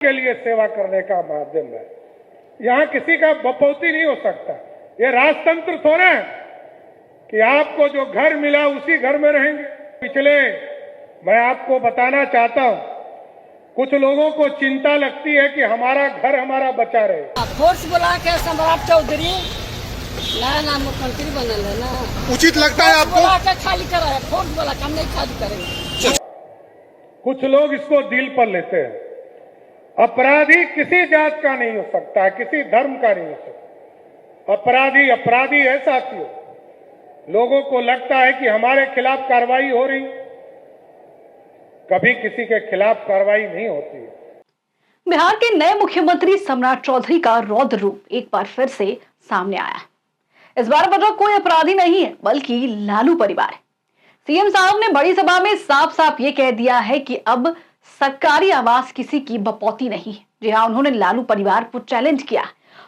के लिए सेवा करने का माध्यम है। यहाँ किसी का बपौती नहीं हो सकता। ये राजतंत्र थोड़ा है कि आपको जो घर मिला उसी घर में रहेंगे। पिछले मैं आपको बताना चाहता हूँ, कुछ लोगों को चिंता लगती है कि हमारा घर हमारा बचा रहे। फोर्स बुला के सम्राट चौधरी नया मुख्यमंत्री बनल है ना, उचित लगता है आपको? बुला के खाली करा है, फोर्स बुला के हम नहीं खाली करेंगे। कुछ लोग इसको दिल पर लेते हैं। अपराधी किसी जात का नहीं हो सकता, किसी धर्म का नहीं हो सकता। अपराधी अपराधी है साथियों। लोगों को लगता है कि हमारे खिलाफ कार्रवाई हो रही, कभी किसी के खिलाफ कार्रवाई नहीं होती। बिहार के नए मुख्यमंत्री सम्राट चौधरी का रौद्र रूप एक बार फिर से सामने आया है। इस बार वजह कोई अपराधी नहीं है, बल्कि लालू परिवार है। सीएम साहब ने बड़ी सभा में साफ साफ ये कह दिया है कि अब सरकारी आवास किसी की बपौती नहीं है। जी हाँ, उन्होंने लालू परिवार को चैलेंज किया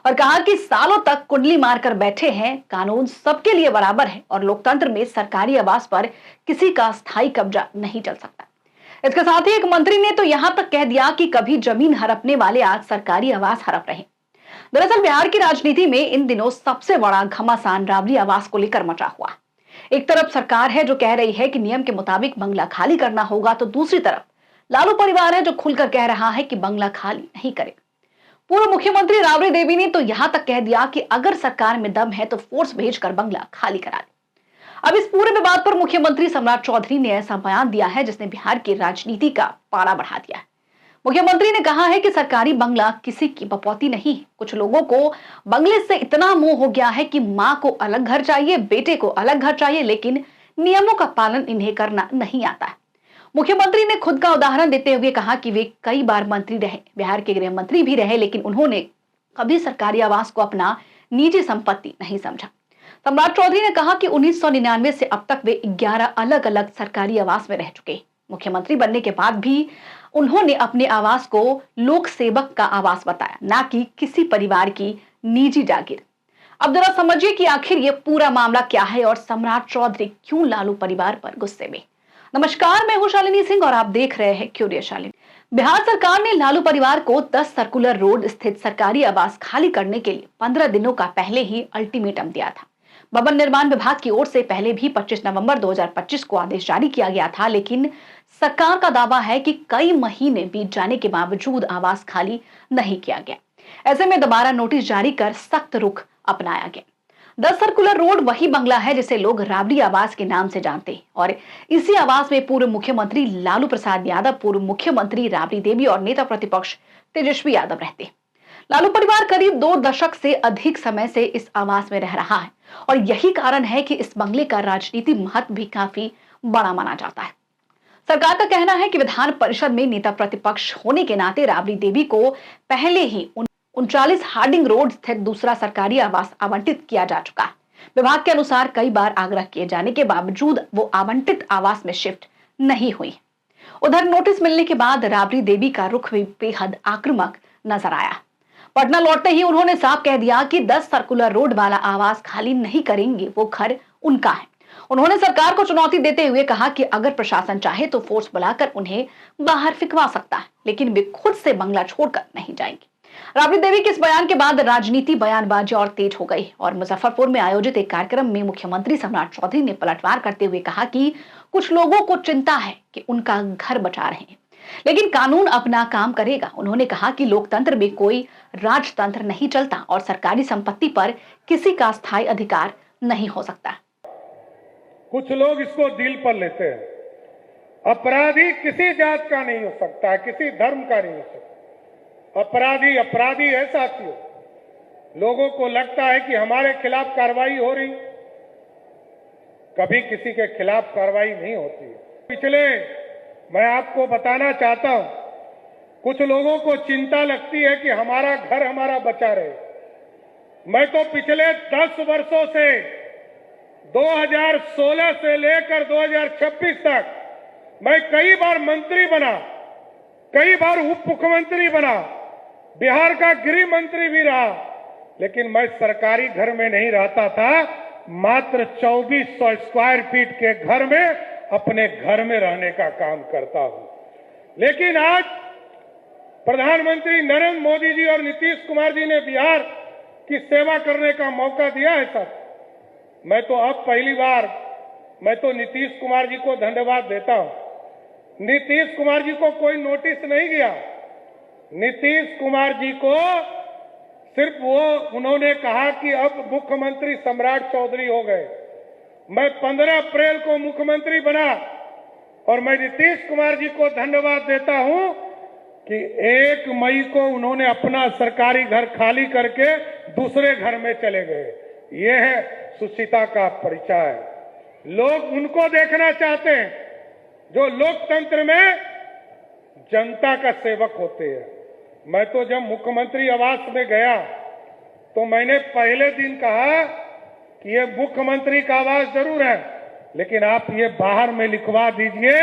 और कहा कि सालों तक कुंडली मारकर बैठे हैं, कानून सबके लिए बराबर है और लोकतंत्र में सरकारी आवास पर किसी का स्थायी कब्जा नहीं चल सकता। इसके साथ ही एक मंत्री ने तो यहां तक कह दिया कि कभी जमीन हड़पने वाले आज सरकारी आवास हड़प रहे। दरअसल बिहार की राजनीति में इन दिनों सबसे बड़ा घमासान राबड़ी आवास को लेकर मचा हुआ। एक तरफ सरकार है जो कह रही है कि नियम के मुताबिक बंगला खाली करना होगा, तो दूसरी तरफ लालू परिवार है जो खुलकर कह रहा है कि बंगला खाली नहीं करे। पूर्व मुख्यमंत्री राबड़ी देवी ने तो यहां तक कह दिया कि अगर सरकार में दम है तो फोर्स भेजकर बंगला खाली करा दे। अब इस पूरे विवाद पर मुख्यमंत्री सम्राट चौधरी ने ऐसा बयान दिया है जिसने बिहार की राजनीति का पारा बढ़ा दिया है। मुख्यमंत्री ने कहा है कि सरकारी बंगला किसी की बपौती नहीं है। कुछ लोगों को बंगले से इतना मोह हो गया है कि माँ को अलग घर चाहिए, बेटे को अलग घर चाहिए, लेकिन नियमों का पालन इन्हें करना नहीं आता है। मुख्यमंत्री ने खुद का उदाहरण देते हुए कहा कि वे कई बार मंत्री रहे, बिहार के गृह मंत्री भी रहे, लेकिन उन्होंने कभी सरकारी आवास को अपना निजी संपत्ति नहीं समझा। सम्राट चौधरी ने कहा कि 1999 से अब तक वे 11 अलग अलग सरकारी आवास में रह चुके। मुख्यमंत्री बनने के बाद भी उन्होंने अपने आवास को लोक सेवक का आवास बताया, ना कि किसी परिवार की निजी जागीर। अब जरा समझिए कि आखिर ये पूरा मामला क्या है और सम्राट चौधरी क्यों लालू परिवार पर गुस्से में। नमस्कार, मैं हूं शालिनी सिंह और आप देख रहे हैं क्यूरियस शालिनी। बिहार सरकार ने लालू परिवार को 10 सर्कुलर रोड स्थित सरकारी आवास खाली करने के लिए 15 दिनों का पहले ही अल्टीमेटम दिया था। भवन निर्माण विभाग की ओर से पहले भी 25 नवंबर 2025 को आदेश जारी किया गया था, लेकिन सरकार का दावा है कि कई महीने बीत जाने के बावजूद आवास खाली नहीं किया गया। ऐसे में दोबारा नोटिस जारी कर सख्त रुख अपनाया गया। 10 सर्कुलर रोड वही बंगला है जिसे लोग राबड़ी आवास के नाम से जानते हैं और इसी आवास में पूर्व मुख्यमंत्री लालू प्रसाद यादव, पूर्व मुख्यमंत्री राबड़ी देवी और नेता प्रतिपक्ष तेजस्वी यादव रहते हैं। लालू परिवार करीब 2 दशक से अधिक समय से इस आवास में रह रहा है और यही कारण है कि इस बंगले का राजनीतिक महत्व भी काफी बड़ा माना जाता है। सरकार का कहना है कि विधान परिषद में नेता प्रतिपक्ष होने के नाते राबड़ी देवी को पहले ही 39 हार्डिंग रोड स्थित दूसरा सरकारी आवास आवंटित किया जा चुका है। विभाग के अनुसार कई बार आग्रह किए जाने के बावजूद वो आवंटित आवास में शिफ्ट नहीं हुई। उधर नोटिस मिलने के बाद राबड़ी देवी का रुख भी बेहद आक्रामक नजर आया। पटना लौटते ही उन्होंने साफ कह दिया कि 10 सर्कुलर रोड वाला आवास खाली नहीं करेंगे, वो घर उनका है। उन्होंने सरकार को चुनौती देते हुए कहा कि अगर प्रशासन चाहे तो फोर्स बुलाकर उन्हें बाहर फिकवा सकता है, लेकिन वे खुद से बंगला छोड़कर नहीं जाएंगे। राबड़ी देवी के इस बयान के बाद राजनीति बयानबाजी और तेज हो गई और मुजफ्फरपुर में आयोजित एक कार्यक्रम में मुख्यमंत्री सम्राट चौधरी ने पलटवार करते हुए कहा कि कुछ लोगों को चिंता है कि उनका घर बचा रहे हैं, लेकिन कानून अपना काम करेगा। उन्होंने कहा कि लोकतंत्र में कोई राजतंत्र नहीं चलता और सरकारी संपत्ति पर किसी का स्थायी अधिकार नहीं हो सकता। कुछ लोग इसको दिल पर लेते हैं। अपराधी किसी जात का नहीं हो सकता, किसी धर्म का नहीं हो सकता। अपराधी अपराधी है साथियों। लोगों को लगता है कि हमारे खिलाफ कार्रवाई हो रही, कभी किसी के खिलाफ कार्रवाई नहीं होती। पिछले मैं आपको बताना चाहता हूं, कुछ लोगों को चिंता लगती है कि हमारा घर हमारा बचा रहे। मैं तो पिछले 10 वर्षों से 2016 से लेकर 2026 तक मैं कई बार मंत्री बना, कई बार उप मुख्यमंत्री बना, बिहार का गृह मंत्री भी रहा, लेकिन मैं सरकारी घर में नहीं रहता था। मात्र 2400 स्क्वायर फीट के घर में अपने घर में रहने का काम करता हूं। लेकिन आज प्रधानमंत्री नरेंद्र मोदी जी और नीतीश कुमार जी ने बिहार की सेवा करने का मौका दिया है सर। मैं तो अब पहली बार मैं तो नीतीश कुमार जी को धन्यवाद देता हूं। नीतीश कुमार जी को कोई नोटिस नहीं गया। नीतीश कुमार जी को सिर्फ उन्होंने कहा कि अब मुख्यमंत्री सम्राट चौधरी हो गए। मैं 15 अप्रैल को मुख्यमंत्री बना और मैं नीतीश कुमार जी को धन्यवाद देता हूं कि 1 मई को उन्होंने अपना सरकारी घर खाली करके दूसरे घर में चले गए। ये है सुचिता का परिचय। लोग उनको देखना चाहते हैं जो लोकतंत्र में जनता का सेवक होते हैं। मैं तो जब मुख्यमंत्री आवास में गया तो मैंने पहले दिन कहा कि ये मुख्यमंत्री का आवास जरूर है, लेकिन आप ये बाहर में लिखवा दीजिए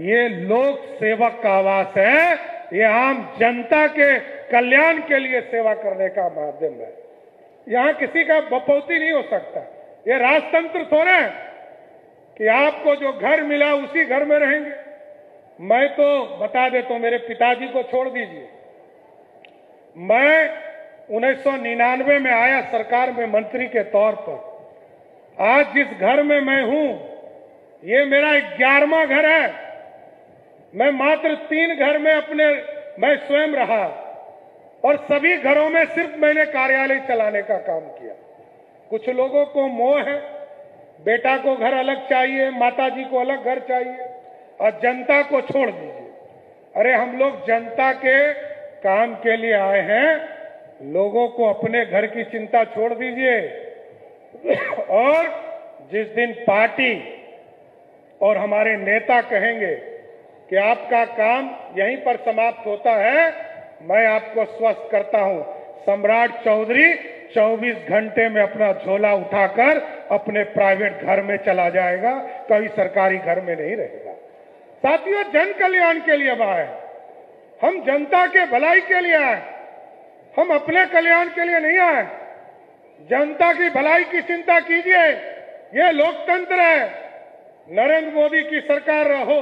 ये लोक सेवक का आवास है, ये आम जनता के कल्याण के लिए सेवा करने का माध्यम है। यहां किसी का बपौती नहीं हो सकता। ये राजतंत्र थोड़ा है कि आपको जो घर मिला उसी घर में रहेंगे। मैं तो बता देता हूं, मेरे पिताजी को छोड़ दीजिए। मैं 1999 में आया सरकार में मंत्री के तौर पर। आज जिस घर में मैं हूं ये मेरा 11वां घर है। मैं मात्र 3 घर में मैं स्वयं रहा और सभी घरों में सिर्फ मैंने कार्यालय चलाने का काम किया। कुछ लोगों को मोह है, बेटा को घर अलग चाहिए, माताजी को अलग घर चाहिए और जनता को छोड़ दीजिए। अरे हम लोग जनता के काम के लिए आए हैं। लोगों को अपने घर की चिंता छोड़ दीजिए और जिस दिन पार्टी और हमारे नेता कहेंगे कि आपका काम यहीं पर समाप्त होता है, मैं आपको स्वस्थ करता हूं, सम्राट चौधरी 24 घंटे में अपना झोला उठाकर अपने प्राइवेट घर में चला जाएगा, कभी सरकारी घर में नहीं रहेगा। साथियों, जन कल्याण के लिए आए, हम जनता के भलाई के लिए आए, हम अपने कल्याण के लिए नहीं आए। जनता की भलाई की चिंता कीजिए, ये लोकतंत्र है। नरेंद्र मोदी की सरकार रहो,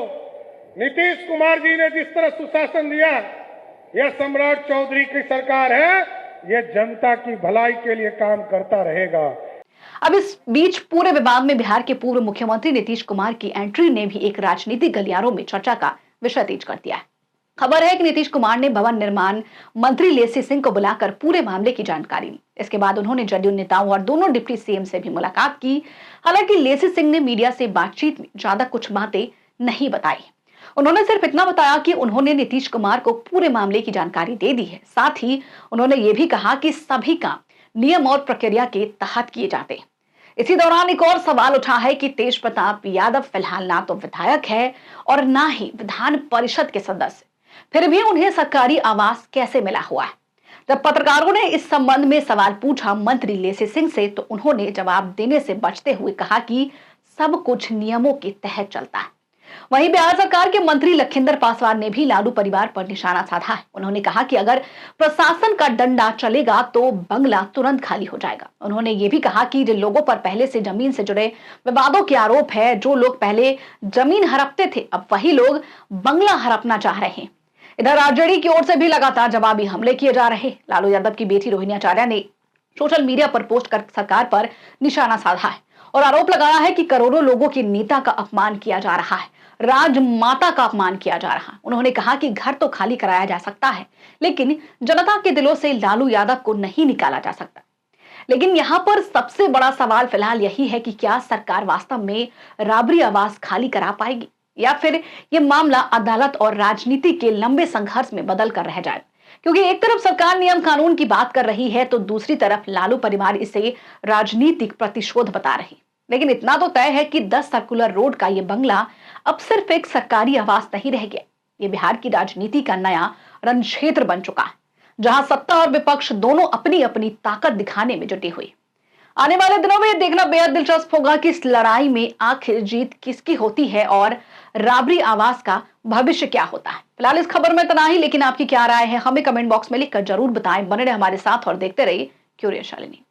नीतीश कुमार जी ने जिस तरह सुशासन दिया, यह सम्राट चौधरी की सरकार है, यह जनता की भलाई के लिए काम करता रहेगा। अब इस बीच पूरे विवाद में बिहार के पूर्व मुख्यमंत्री नीतीश कुमार की एंट्री ने भी एक राजनीतिक गलियारों में चर्चा का विषय तेज कर दिया है। खबर है कि नीतीश कुमार ने भवन निर्माण मंत्री लेसी सिंह को बुलाकर पूरे मामले की जानकारी ली। इसके बाद उन्होंने जदयू नेताओं और दोनों डिप्टी सीएम से भी मुलाकात की। हालांकि लेसी सिंह ने मीडिया से बातचीत में ज्यादा कुछ बातें नहीं बताई। उन्होंने सिर्फ इतना बताया कि उन्होंने नीतीश कुमार को पूरे मामले की जानकारी दे दी है। साथ ही उन्होंने ये भी कहा कि सभी काम नियम और प्रक्रिया के तहत किए जाते हैं। इसी दौरान एक और सवाल उठा है कि तेज प्रताप यादव फिलहाल ना तो विधायक है और ना ही विधान परिषद के सदस्य, फिर भी उन्हें सरकारी आवास कैसे मिला हुआ है। जब पत्रकारों ने इस संबंध में सवाल पूछा मंत्री लेसी सिंह से, तो उन्होंने जवाब देने से बचते हुए कहा कि सब कुछ नियमों के तहत चलता है। वहीं बिहार सरकार के मंत्री लखिंदर पासवान ने भी लालू परिवार पर निशाना साधा है। उन्होंने कहा कि अगर प्रशासन का डंडा चलेगा तो बंगला तुरंत खाली हो जाएगा। उन्होंने ये भी कहा कि जिन लोगों पर पहले से जमीन से जुड़े विवादों के आरोप है, जो लोग पहले जमीन हड़पते थे, अब वही लोग बंगला हड़पना चाह रहे हैं। इधर आरजेडी की ओर से भी लगातार जवाबी हमले किए जा रहे। लालू यादव की बेटी रोहिणी आचार्य ने सोशल मीडिया पर पोस्ट कर सरकार पर निशाना साधा है और आरोप लगाया है कि करोड़ों लोगों के नेता का अपमान किया जा रहा है, राजमाता का अपमान किया जा रहा है। उन्होंने कहा कि घर तो खाली कराया जा सकता है, लेकिन जनता के दिलों से लालू यादव को नहीं निकाला जा सकता। लेकिन यहाँ पर सबसे बड़ा सवाल फिलहाल यही है कि क्या सरकार वास्तव में राबरी आवास खाली करा पाएगी या फिर ये मामला अदालत और राजनीति के लंबे संघर्ष में बदल कर रह जाए। क्योंकि एक तरफ सरकार नियम कानून की बात कर रही है तो दूसरी तरफ लालू परिवार इसे राजनीतिक प्रतिशोध बता रही। लेकिन इतना तो तय है कि 10 सर्कुलर रोड का ये बंगला अब सिर्फ एक सरकारी आवास नहीं रह गया। ये बिहार की राजनीति का नया रणक्षेत्र बन चुका है, जहां सत्ता और विपक्ष दोनों अपनी अपनी ताकत दिखाने में जुटी हुई। आने वाले दिनों में यह देखना बेहद दिलचस्प होगा कि इस लड़ाई में आखिर जीत किसकी होती है और राबरी आवास का भविष्य क्या होता है। फिलहाल इस खबर में इतना ही, लेकिन आपकी क्या राय है हमें कमेंट बॉक्स में लिखकर जरूर बताएं। बने रहे हमारे साथ और देखते रहिए क्यूरियस शालिनी।